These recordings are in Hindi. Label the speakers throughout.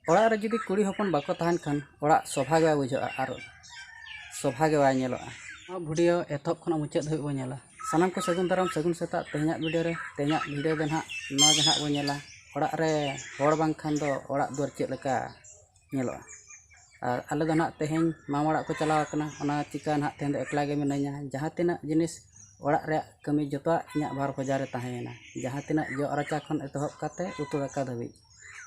Speaker 1: ओड़ा रे जुदी कुड़ी हपन बाको तहन खान ओड़ा सोभा गे बुझा और सोभा गे बाय नेलोआ। भिडियो एतहब खन मुचाद धाबी बो नेला। सानाम को सगुन दाराम सगुन सेता तेहना भिडियो दो ना नवा गे हां बो नेला। ओड़ा रे हड़ बांग खान दो ओड़ा दुआर चेद लेका नेलोआ। और आले दो ना तेहें मामा ओड़ा को चलाव कना ओना चिका ना तेहें दो एकला गे मिनाइया। जहाँ तिना जिनिस ओड़ा रे कमी जतवा इᱧᱟᱜ बार बजार ताहेना। जहाँ तिना जो राचा खन एतहब काते उतु दाका धाबी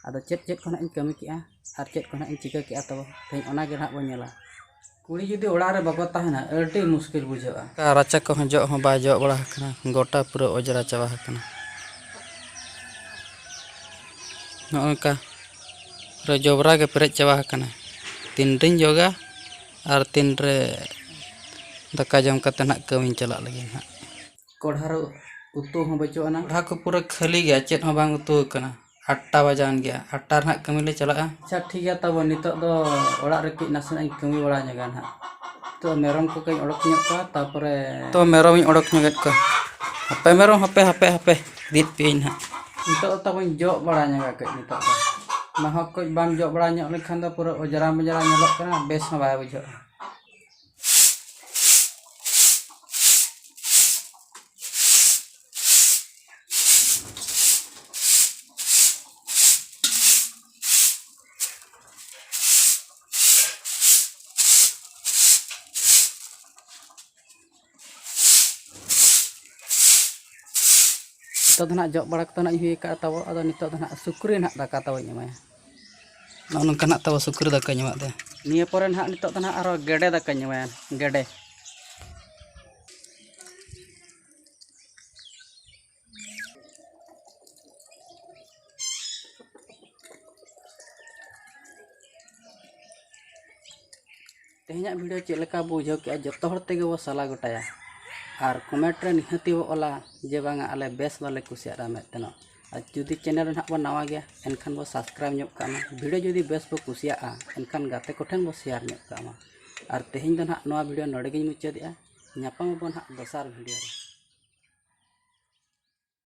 Speaker 1: आदो चेद चेद खन इन कमी किया और चेद खन इन चिका किया तब तेहें ओना गे हां बो नेला। कुड़ी जुदी ओड़ा रे बाको ताहेना अति मुश्किल बुझावा। राचा को जो हो बा जो बड़ा हकना गोटा पूरा ओजरा चाबा हकना। नोका रे जोबरा के पेरेज चाबा हकना। तीन दिन जोगा और तीन रे दाका जम कते ना कमी चला लगे ना। कोढ़ार उतु हो बचोना। कोढ़ा को पूरा खाली गया चेद हो बांग उतु कना। 8टा बजान गया 8टा ना कमी ले चला। अच्छा ठीक है तब नितो दो ओड़ा रे कि नासना कमी बड़ा जगह ना। तो मेरम को कई ओडक ᱧᱚᱜ ᱠᱚᱣᱟ तापरे तो मेरम ᱤᱧ ओडक ᱧᱚᱜᱮᱫ ᱠᱚᱣᱟ। हापे मेरम हापे दीद पेइन हा नितो तबन जो बड़ा ᱧᱚᱜᱟ कई नितो दो महक को बाम जो बड़ा ᱧᱚᱜ लेखान दो पूरा ओजरा मजरा ᱧᱮᱞᱚᱜ कना बेस हो बाय बुझाᱹ। नितो ना जो बड़ा कतो ना हुई का तब अदो नितो ना सुक्री ना दाका तब एमाया। नोनका ना तब सुक्री दाका एमा दे। निया परे ना नितो ना आरो गेडे दाका एमाया गेडे। तेहना वीडियो चेक लेका बुझाव के जतो हर तेगे वो सला गोटाया और कमेंट रे निहती वो ओला जे बांगा आले बेस बाले कुसिया मेतना। और जुदी चैनल ना बो नवा गया एनखान बो सब्सक्राइब ᱧᱚᱜ कामा। वीडियो जुदी बेस बो कुसिया एनखान गाते कोठेन बो शेयर ᱧᱚᱜ कामा। और तेहें दो ना नवा वीडियो नोडे गिन मुचादेआ। ᱧापाम बो ना दोसार वीडियो।